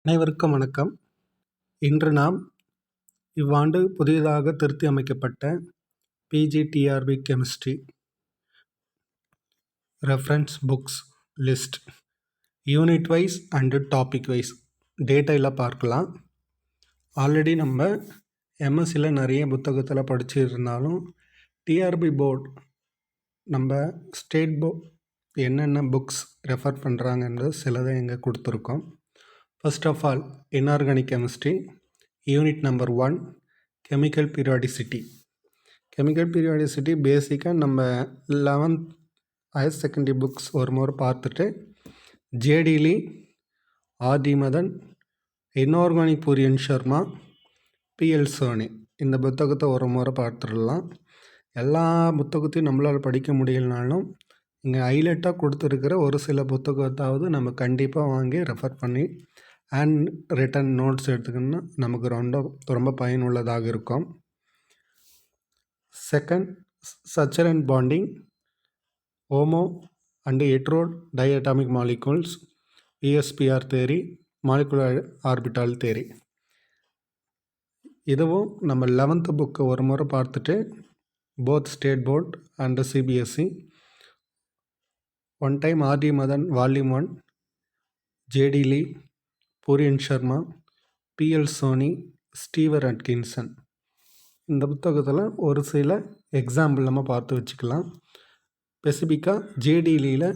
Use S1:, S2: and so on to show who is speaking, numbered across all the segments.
S1: அனைவருக்கும் வணக்கம். இன்று நாம் இவ்வாண்டு புதிதாக திருத்தி அமைக்கப்பட்ட PGTRB chemistry reference books list unit wise and topic wise டேட்டாவில் பார்க்கலாம். ஆல்ரெடி நம்ம எம்எஸ்சியில் நிறைய புத்தகத்தில் படிச்சிருந்தாலும் டிஆர்பி போர்டு நம்ம ஸ்டேட் போர்ட் என்னென்ன புக்ஸ் ரெஃபர் பண்ணுறாங்கன்றது சிலதை இங்கே கொடுத்துருக்கோம். First of all, inorganic chemistry, unit number 1, chemical periodicity. Chemical periodicity பேசிக்காக நம்ம 11th ஹையர் செகண்டரி புக்ஸ் ஒரு முறை பார்த்துட்டு JD Lee, RD Madan, inorganic Puri and Sharma, PL Soni இந்த புத்தகத்தை ஒரு முறை பார்த்துடலாம். எல்லா புத்தகத்தையும் நம்மளால் படிக்க முடியலனாலும் இங்கே ஹைலைட்டாக கொடுத்துருக்கிற ஒரு சில புத்தகத்தாவது நம்ம கண்டிப்பாக வாங்கி ரெஃபர் பண்ணி அண்ட் ரிட்டன் நோட்ஸ் எடுத்துக்கணுன்னா நமக்கு ரொம்ப பயனுள்ளதாக இருக்கும். Second, structure and bonding, homo and hetero diatomic molecules, ESPR theory, molecular orbital theory. இதுவும் நம்ம 11th புக்கு ஒரு முறை பார்த்துட்டு both state board and CBSE one time RD Madan volume 1, J D Lee, Puri and Sharma, PL Soni, Shriver Atkinson இந்த புத்தகத்தில் ஒரு சில எக்ஸாம்பிள் நம்ம பார்த்து வச்சுக்கலாம். ஸ்பெசிஃபிக்காக ஜேடிலியில்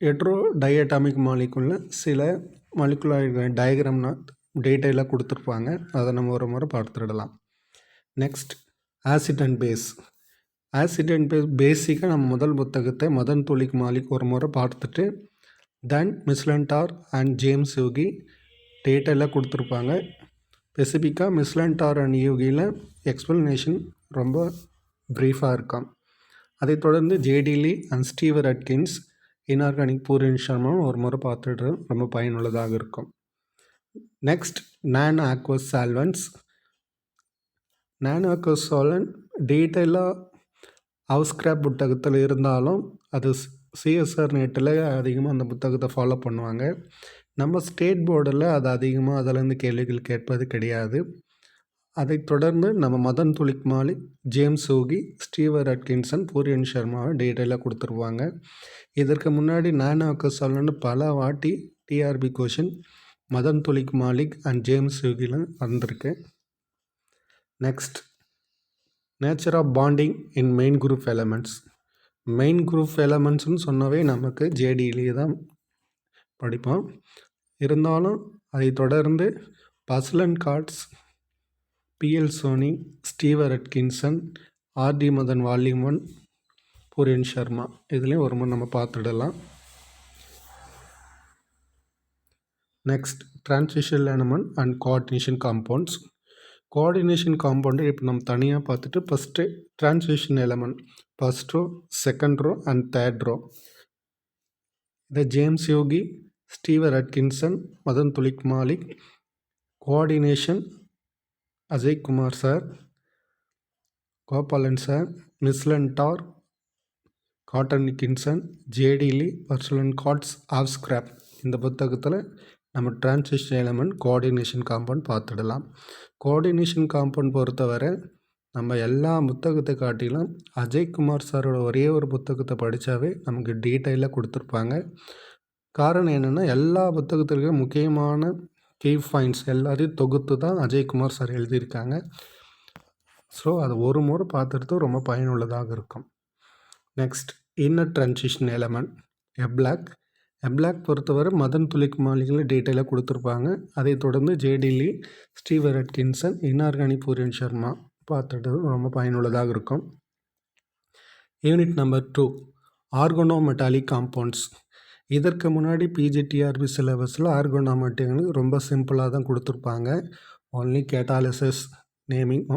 S1: ஹெட்ரோ டைஅட்டாமிக் மாலிகுலில் சில மாலிகுலர் டயக்ராம்னா டீட்டெயிலாக கொடுத்துருப்பாங்க, அதை நம்ம ஒரு முறை பார்த்துடலாம். Next, acid and base. Acid and base பேசிக்காக நம்ம முதல் புத்தகத்தை மதன் துலிக் மாலிக் ஒரு முறை பார்த்துட்டு தென் மிஸ்லண்டார் அண்ட் ஜேம்ஸ் யூகி டீட்டெயிலாக கொடுத்துருப்பாங்க. ஸ்பெசிஃபிக்காக மிஸ்லண்டார் அண்ட் யூகியில் எக்ஸ்ப்ளனேஷன் ரொம்ப ப்ரீஃபாக இருக்கும். அதை தொடர்ந்து J D Lee and Shriver Atkins, inorganic Puri and Sharma ஒரு முறை பார்த்துட்டு ரொம்ப பயனுள்ளதாக இருக்கும். Next, non aqueous solvents. Non aqueous solvent டீட்டெயிலாக ஹவுஸ் ஸ்கிராப் புத்தகத்தில் இருந்தாலும் அது சிஎஸ்ஆர் நெட்டில் அதிகமாக அந்த புத்தகத்தை ஃபாலோ பண்ணுவாங்க. நம்ம ஸ்டேட் போர்டில் அது அதிகமாக அதிலேருந்து கேள்விகள் கேட்பது கிடையாது. அதை தொடர்ந்து நம்ம Madan Tuli Malik, James Huheey, Shriver Atkinson, Puri and சர்மாவை டீட்டெயிலாக கொடுத்துருவாங்க. இதற்கு முன்னாடி நானோ ஆக்வஸ் சால்வன்ட் பல வாட்டி TRB question Madan Tuli Malik and James யூகியில் வந்திருக்கு. Next, nature of bonding in main group elements. Main group எலமெண்ட்ஸ்னு சொன்னவே நமக்கு ஜேடியிலேயே தான் படிப்போம். இருந்தாலும் அதை தொடர்ந்து Purcell and Kotz, PL Soni, Shriver Atkinson, RD Madan volume 1, Puri and Sharma இதுலேயும் ஒரு முறை நம்ம பார்த்துடலாம். Next, transitional element and coordination compounds. Coordination compound இப்போ நம்ம தனியாக பார்த்துட்டு first transition element first row, second row and third row இதை James Huheey, Shriver Atkinson, Madan Tuli Malik. Coordination Ajay Kumar sir, Gopalan sir, Miessler and Tarr, Cotton Wilkinson, J D Lee, Purcell and Kotz Housecroft இந்த புத்தகத்தில் நம்ம transition element coordination compound பார்த்துடலாம். Coordination compound பொறுத்தவரை நம்ம எல்லா புத்தகத்தை காட்டிலும் அஜய்குமார் சாரோட ஒரே ஒரு புத்தகத்தை படித்தாவே நமக்கு டீட்டெயிலாக கொடுத்துருப்பாங்க. காரணம் என்னென்னா எல்லா புத்தகத்திற்கும் முக்கியமான கீ பாயிண்ட்ஸ் எல்லாத்தையும் தொகுத்து தான் அஜய்குமார் சார் எழுதியிருக்காங்க. ஸோ அது ஒரு முறை பார்த்துட்டு ரொம்ப பயனுள்ளதாக இருக்கும். Next, inner transition element f block பொறுத்தவரை மதன் துலிக் மாலிகில் டீட்டெயிலாக கொடுத்துருப்பாங்க. அதை தொடர்ந்து J D Lee, Shriver Atkinson, inorganic Puri and Sharma பார்த்துட்டு ரொம்ப பயனுள்ளதாக இருக்கும். Unit number 2, organometallic compounds. இதற்கு முன்னாடி பிஜிடிஆர்பி சிலபஸில் ஆர்கனோமெட்டிக் ரொம்ப சிம்பிளாக தான் கொடுத்துருப்பாங்க, ஒன்லி கேட்டாலிசிஸ் நேமிங்.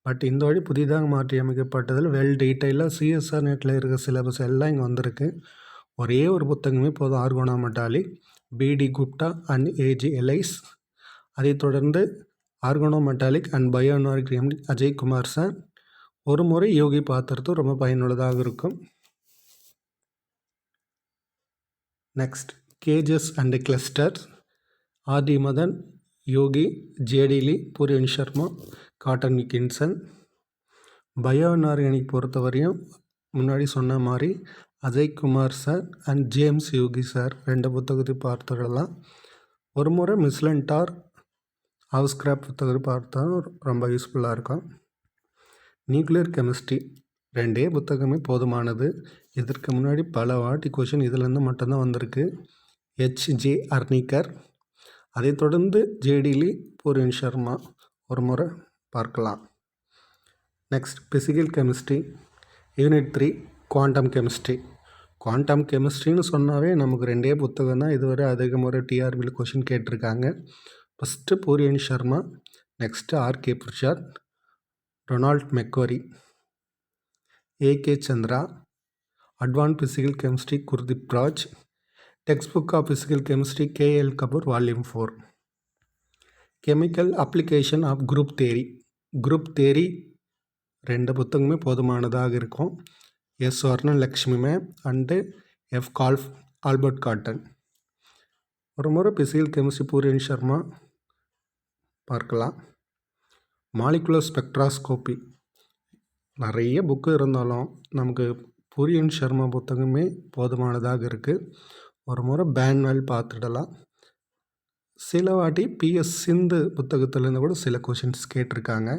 S1: பட் இந்த வழி புதிதாக மாற்றி அமைக்கப்பட்டதில் வெல் டீட்டெயிலாக சிஎஸ்ஆர் நெட்டில் இருக்கிற சிலபஸ் எல்லாம் இங்கே வந்திருக்கு. ஒரே ஒரு புத்தகமே போதும், ஆர்கனோமெட்டாலிக், பிடி குப்டா அண்ட் ஏஜி எலைஸ். அதை தொடர்ந்து organometallic and bioinorganic Ajay Kumar sir. ஒரு முறை யோகி பார்த்துறது ரொம்ப பயனுள்ளதாக இருக்கும். Next, cages and clusters. RD Madan, Huheey, J D Lee, Puri and Sharma, Cotton Wilkinson. Bio inorganic பொறுத்தவரையும் முன்னாடி சொன்ன மாதிரி Ajay Kumar sir and James Huheey sir 2 புத்தகத்தை பார்த்துடலாம். ஒரு முறை மிஸ்லென்டார் ஹவுஸ்கிராப் புத்தகத்தை பார்த்தா ரொம்ப யூஸ்ஃபுல்லாக இருக்கும். நியூக்ளியர் கெமிஸ்ட்ரி 2 புத்தகமே போதுமானது. இதற்கு முன்னாடி பல வாட்டி கொஷின் இதிலேருந்து மட்டும்தான் வந்திருக்கு. H.J. அர்னிகர், அதைத் தொடர்ந்து ஜேடிலி, பூரியன் சர்மா ஒரு முறை பார்க்கலாம். Next physical chemistry unit 3 quantum chemistry. Quantum கெமிஸ்ட்ரின்னு சொன்னாவே நமக்கு 2 புத்தகம் தான் இதுவரை அதிக முறை டிஆர்பியில் கொஷின் கேட்டிருக்காங்க. First Puri and Sharma, next RK Prasad, Ronald McQuarrie, AK Chandra. Advance physical chemistry Gurdeep Raj. Text book of physical chemistry KL Kapoor volume 4. Chemical application of group theory. Group theory 2 புத்தகமே போதுமானதாக இருக்கும். S Swarnalakshmi ma'am and F Albert Cotton. ஒரு முறை பிசிக்கல் கெமிஸ்ட்ரி பூரியன் சர்மா பார்க்கலாம். Molecular ஸ்பெக்ட்ராஸ்கோப்பி நிறைய book இருந்தாலும் நமக்கு Boolean Sharma புத்தகமே போதுமானதாக இருக்குது. ஒரு முறை பேன்வெல் பார்த்துடலாம். சில வாட்டி பிஎஸ் சிந்து புத்தகத்திலேருந்து கூட சில கொஷின்ஸ் கேட்டிருக்காங்க.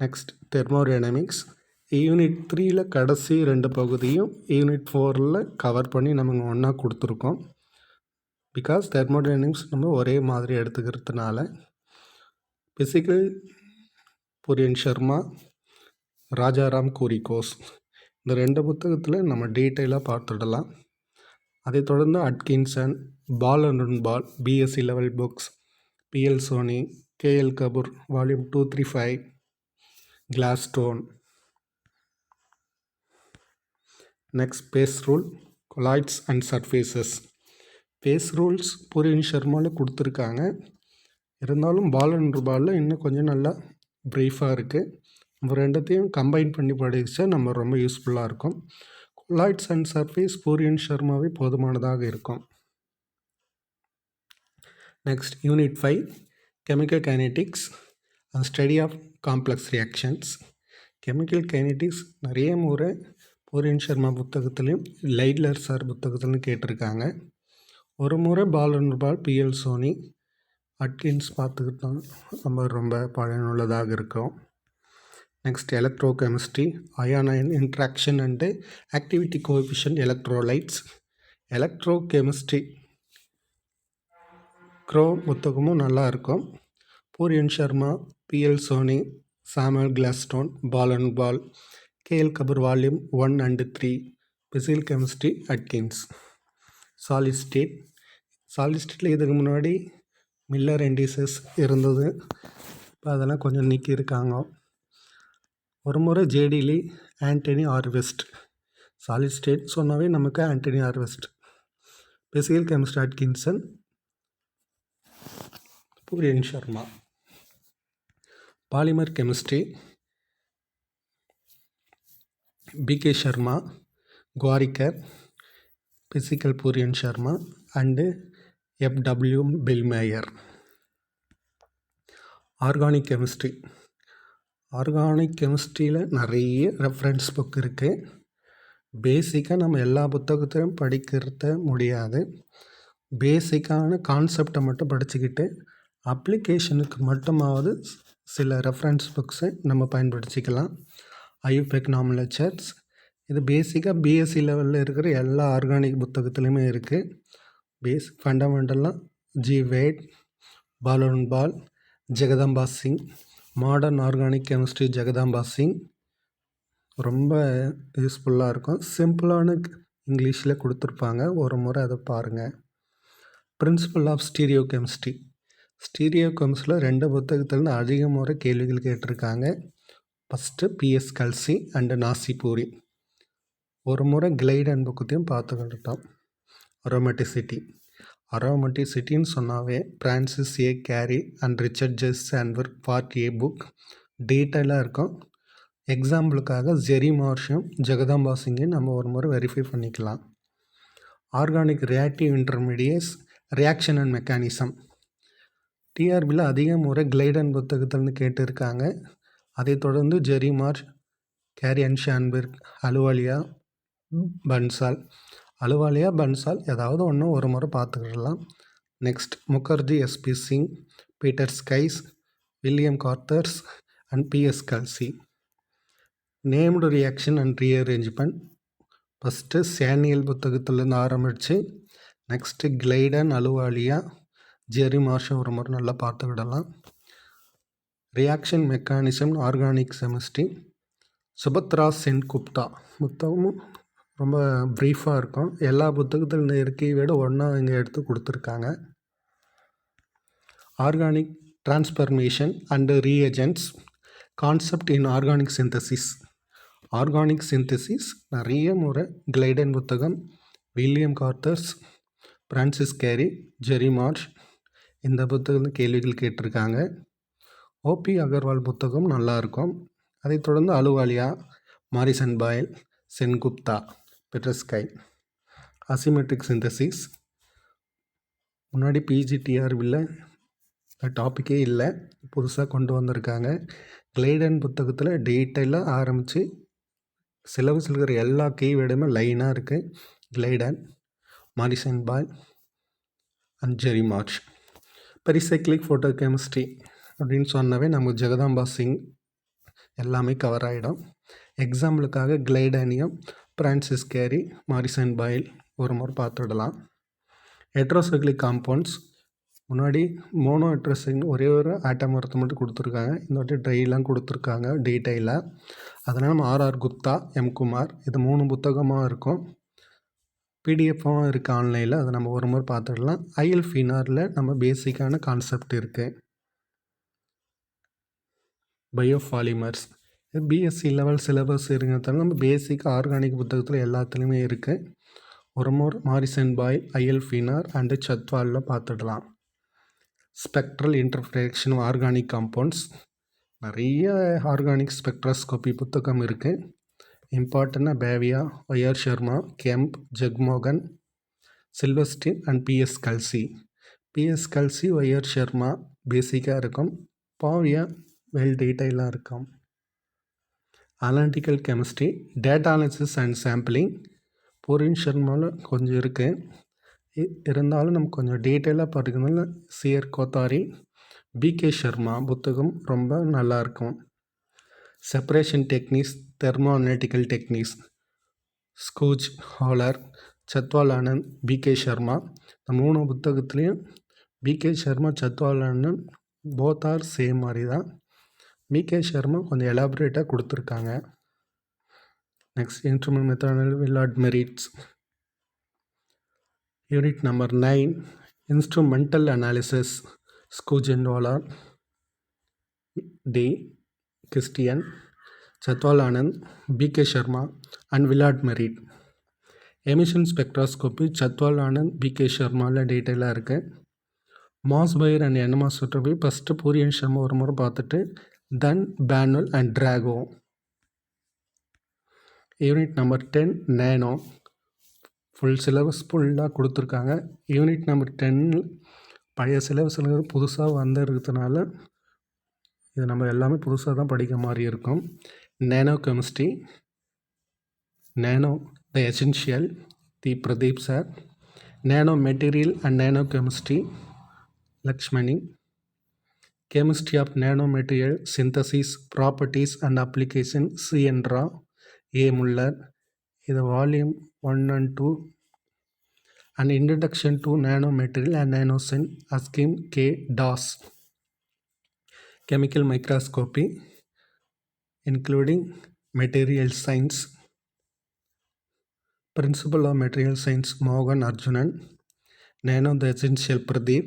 S1: நெக்ஸ்ட் தெர்மோடைனமிக்ஸ் யூனிட் 3ல் கடைசி 2 பகுதியும் யூனிட் 4ல் கவர் பண்ணி நம்ம ஒன்றா கொடுத்துருக்கோம். பிகாஸ் தெர்மோடைனமிக்ஸ் நம்ம ஒரே மாதிரி எடுத்துக்கிறதுனால. பிசிக்கல் பூரியன் சர்மா, ராஜாராம் கூரிகோஸ் இந்த 2 புத்தகத்தில் நம்ம டீட்டெயிலாக பார்த்துடலாம். அதைத் தொடர்ந்து Atkinson, Paul and Paul BSc level books, PL Soni, KL Kapoor volume 235, Glasstone. Next phase rule, colloids and surfaces. Phase rules Puri and சர்மாவில் கொடுத்துருக்காங்க. இருந்தாலும் பால் அண்ட் பாலில் இன்னும் கொஞ்சம் நல்லா ப்ரீஃபாக இருக்குது. நம்ம 2த்தையும் கம்பைன் பண்ணி படித்தா நம்ம ரொம்ப யூஸ்ஃபுல்லாக இருக்கும். கொலாய்ட்ஸ் அண்ட் சர்ஃபேஸ் பூரியன் சர்மாவே போதுமானதாக இருக்கும். Next unit 5 chemical kinetics and study of complex reactions. Chemical kinetics நிறைய முறை பூரியன் சர்மா புத்தகத்துலேயும் லைட்லர் சார் புத்தகத்துலையும் கேட்டிருக்காங்க. ஒரு முறை Paul and Paul PL Soni, Atkins பார்த்துக்கிட்டோம் ரொம்ப பயனுள்ளதாக இருக்கும். Next electro chemistry ion interaction and activity coefficient electrolytes. Electro chemistry Crow புத்தகமும் நல்லா இருக்கும். Puri and Sharma, PL Soni, Samuel Glasstone, Paul and Paul, KL Kapoor volume 1 and 3, physical chemistry Atkins. Solid ஸ்டேட்டில் இதுக்கு முன்னாடி மில்லர் இண்டிசஸ் இருந்தது. இப்போ அதெல்லாம் கொஞ்சம் நீக்கியிருக்காங்க. ஒரு முறை J D Lee, Anthony R West. Solid state சொன்னாவே நமக்கு Anthony R West. Physical chemistry Atkinson, Puri and Sharma. Polymer chemistry BK Sharma, Gowariker, physical Puri and Sharma and FW Billmeyer. Organic கெமிஸ்ட்ரியில் நிறைய ரெஃபரன்ஸ் புக் இருக்குது. பேசிக்காக நம்ம எல்லா புத்தகத்தையும் படிக்கிறத முடியாது. பேசிக்கான கான்செப்டை மட்டும் படிச்சுக்கிட்டு அப்ளிகேஷனுக்கு மட்டுமாவது சில ரெஃபரன்ஸ் புக்ஸை நம்ம பயன்படுத்திக்கலாம். ஐயூபெக் நாமினேச்சர்ஸ் இது பேசிக்காக பிஎஸ்சி லெவலில் இருக்கிற எல்லா ஆர்கானிக் புத்தகத்துலேயுமே இருக்குது. ஃபண்டமெண்டலாக G Wade, Paul and Paul, Jagdamba Singh, modern organic chemistry Jagdamba Singh ரொம்ப யூஸ்ஃபுல்லாக இருக்கும். சிம்பிளான இங்கிலீஷில் கொடுத்துருப்பாங்க. ஒரு முறை அதை பாருங்கள். பிரின்சிபல் ஆஃப் ஸ்டீரியோ கெமிஸ்ட்ரியில் 2 புத்தகத்துலேருந்து அதிக முறை கேள்விகள் கேட்டிருக்காங்க. First PS Kalsi and Nasipuri. ஒரு முறை கிளைடன் புக்கத்தையும் பார்த்துக்கிட்டோம். அரோமட்டிசிட்டின்னு சொன்னாவே Francis A Carey and Richard J Sundberg part A book டீட்டெயிலாக இருக்கும். எக்ஸாம்பிளுக்காக ஜெரி மார்ஷும் ஜெகதாம்பா சிங்கையும் நம்ம ஒரு முறை வெரிஃபை பண்ணிக்கலாம். Organic reactive intermediates reaction and mechanism. டிஆர்பியில் அதிக முறை கிளைடன் புத்தகத்தில்னு கேட்டிருக்காங்க. அதைத் தொடர்ந்து Jerry March, Carey and Sundberg, Ahluwalia, Bansal. Ahluwalia, Bansal ஏதாவது ஒன்று ஒரு முறை பார்த்துக்கிடலாம். Next Mukherjee, S P Singh, Peter Sykes, William Carruthers and P S Kalsi. Named reaction and rearrangement first Sanyal புத்தகத்துலேருந்து ஆரம்பித்து நெக்ஸ்ட்டு கிளைடன், அலுவாலியா, ஜெரி மார்ஷை ஒரு முறை நல்லா பார்த்துக்கிடலாம். Reaction mechanism organic chemistry Subhadra Sengupta புத்தகமும் ரொம்ப ப்ரீஃபாக இருக்கும். எல்லா புத்தகத்தில் இருக்கை விட ஒன்றா இங்கே எடுத்து கொடுத்துருக்காங்க. Organic transformation and reagents concept in organic synthesis. Organic synthesis நிறைய முறை கிளைடன் புத்தகம், William Carruthers, Francis Carey, Jerry March இந்த புத்தகத்தில் கேள்விகள் கேட்டிருக்காங்க. ஓபி அகர்வால் புத்தகம் நல்லாயிருக்கும். அதைத் தொடர்ந்து அலுவாலியா, மாரிசன் பாயில், சென்குப்தா, பெட்ரஸ்கை. அசிமெட்ரிக் சிந்தசிஸ் முன்னாடி பிஜிடிஆர்பியில் டாப்பிக்கே இல்லை, புதுசாக கொண்டு வந்திருக்காங்க. கிளைடன் புத்தகத்தில் டீட்டெயிலாக ஆரம்பித்து சிலபஸ் இருக்கிற எல்லா கீவேர்டுமே லைனாக இருக்குது. Clayden, Morrison Boyd and Jerry March. Pericyclic photo chemistry அப்படின்னு சொன்னவே நமக்கு ஜெகதாம்பா சிங் எல்லாமே கவர் ஆகிடும். எக்ஸாம்பிளுக்காக கிளைடானியம், பிரான்சிஸ் கேரி, மாரிசன் பாயில் ஒரு முறை பார்த்துடலாம். ஹெட்ரோசைக்ளிக் காம்பவுண்ட்ஸ் முன்னாடி மோனோ ஹெட்ரோசைக்ளிக் ஒரே ஒரு ஆட்டம் மரத்தை மட்டும் கொடுத்துருக்காங்க. இந்த வாட்டி ட்ரைலாம் கொடுத்துருக்காங்க டீட்டெயிலாக. அதனால் நம்ம ஆர்ஆர் குப்தா, எம் குமார் இது 3 புத்தகமாக இருக்கும். பிடிஎஃபாகவும் இருக்குது ஆன்லைனில். அதை நம்ம ஒரு முறை பார்த்துடலாம். ஐஎல் ஃபினாரில் நம்ம பேசிக்கான கான்செப்ட் இருக்குது. பயோபாலிமர்ஸ் பிஎஸ்சி லெவல் சிலபஸ் இருக்கிறதால நம்ம பேசிக் ஆர்கானிக் புத்தகத்தில் எல்லாத்துலேயுமே இருக்குது. ஒரு முறை Morrison Boyd, I L Finar and சத்வாலில் பார்த்துடலாம். ஸ்பெக்ட்ரல் இன்டர்ஃபரேக்ஷன் ஆர்கானிக் காம்பவுண்ட்ஸ் நிறைய ஆர்கானிக் ஸ்பெக்ட்ரோஸ்கோபி புத்தகம் இருக்குது. இம்பார்ட்டண்டாக Pavia, Y R Sharma, Kemp, Jagmohan, Silverstein and P S Kalsi. P S Kalsi, Y R Sharma பேசிக்காக இருக்கும். பாவியா வெல் டீட்டெயிலாக இருக்கும். Analytical chemistry data analysis and sampling Puri and ஷர்மாவில் கொஞ்சம் இருக்குது. இருந்தாலும் நம்ம கொஞ்சம் டீட்டெயிலாக பார்த்துக்கணும்ல சிஆர் கோத்தாரி, பிகே ஷர்மா புத்தகம் ரொம்ப நல்லாயிருக்கும். Separation techniques, thermo analytical techniques Skoog, Holler, சத்வால் Anand, P K Sharma இந்த 3 புத்தகத்துலேயும் P K Sharma, Chatwal Anand both are same மாதிரி தான். பிகே ஷர்மா கொஞ்சம் எலாபரேட்டாக கொடுத்துருக்காங்க. Next instrument method Willard Merritt. Unit number 9 instrumental analysis ஸ்கூஜென்வாலா, D Christian, Chatwal Anand, P K Sharma and Willard Merritt. Emission spectroscopy Chatwal Anand, P K ஷர்மாவில் டீட்டெயிலாக இருக்குது. மாஸ் பையர் அண்ட் என்மாஸ் சுற்றப்பி ஃபஸ்ட்டு பூரியன் ஷர்மா ஒரு முறை பார்த்துட்டு then Banwell and Drago. Unit number 10 nano full syllabus ஃபுல்லாக கொடுத்துருக்காங்க. யூனிட் நம்பர் 10 பழைய சிலபஸில் புதுசாக வந்துருக்கிறதுனால இது நம்ம எல்லாமே புதுசாக தான் படிக்க மாதிரி இருக்கும். Nano chemistry, nano the essential, the Pradeep sir. Nano material and nano chemistry Lakshmani. Chemistry of nano material synthesis properties and application C N Rao, A Muller. இது volume 1 and 2 and introduction to nano material and nanosyn Askim K. Das. Chemical microscopy including material science, principle of material science Mohan Arjunan. Nano the essential Pradeep.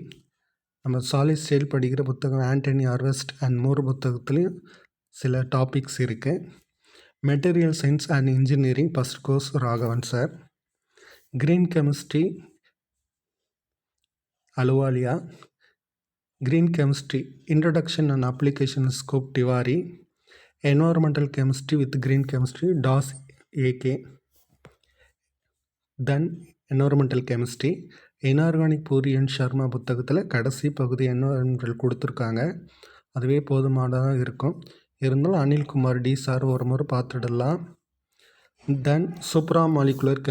S1: நம்ம solid state படிக்கிற புத்தகம் Anthony R West and Moore புத்தகத்துலேயும் சில topics இருக்குது. Material science and engineering first course Raghavan sir. Green chemistry Ahluwalia. Green chemistry introduction and application scope Tiwari. Environmental chemistry with green chemistry Das A K. Then environmental chemistry. Inorganic Puri and Sharma புத்தகத்தில் கடைசி பகுதி environmental கொடுத்துருக்காங்க. அதுவே போதுமானதாக இருக்கும். இருந்தாலும் அனில்குமார் டி சார் ஒரு முறை பார்த்துடலாம். Then supramolecular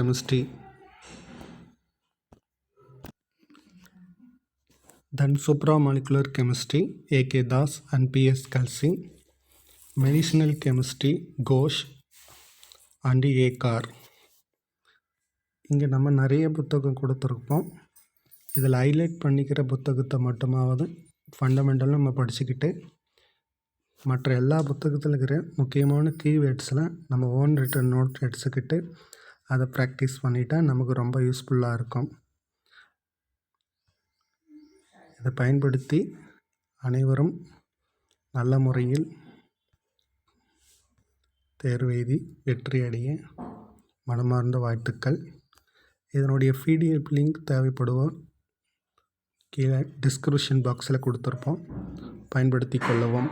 S1: chemistry. A.K. Das and P.S. Kalsi. Medicinal chemistry Ghosh and A. Carr. இங்கே நம்ம நிறைய புத்தகம் கொடுத்துருப்போம். இதில் ஹைலைட் பண்ணிக்கிற புத்தகத்தை மட்டுமாவது ஃபண்டமெண்டலாக நம்ம படிச்சுக்கிட்டு மற்ற எல்லா புத்தகத்தில் இருக்கிற முக்கியமான கீவேர்ட்ஸில் நம்ம ஓன் ரிட்டன் நோட் எடுத்துக்கிட்டு அதை ப்ராக்டிஸ் பண்ணிட்டா நமக்கு ரொம்ப யூஸ்ஃபுல்லாக இருக்கும். இதை பயன்படுத்தி அனைவரும் நல்ல முறையில் தேர்வு எழுதி வெற்றி அடைய மனமார்ந்த வாழ்த்துக்கள். இதனுடைய பிடிஎஃப் லிங்க் தேவைப்படுவோம் கீழே டிஸ்கிரிப்ஷன் பாக்ஸில் கொடுத்துருப்போம், பயன்படுத்தி கொள்ளவும்.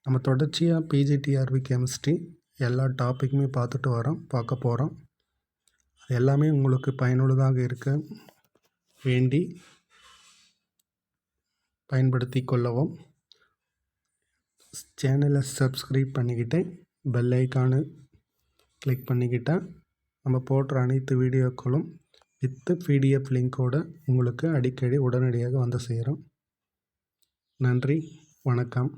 S1: நம்ம தொடர்ச்சியாக பிஜிடிஆர்பி கெமிஸ்ட்ரி எல்லா டாப்பிக்குமே பார்க்க போகிறோம். அது எல்லாமே உங்களுக்கு பயனுள்ளதாக இருக்க வேண்டி பயன்படுத்தி கொள்ளவும். சேனலை சப்ஸ்கிரைப் பண்ணிக்கிட்டு பெல் ஐக்கானு கிளிக் பண்ணிக்கிட்டால் நம்ம போடுற அனைத்து வீடியோக்களும் வித் பிடிஎஃப் லிங்கோடு உங்களுக்கு அடிக்கடி உடனடியாக வந்து சேரும். நன்றி, வணக்கம்.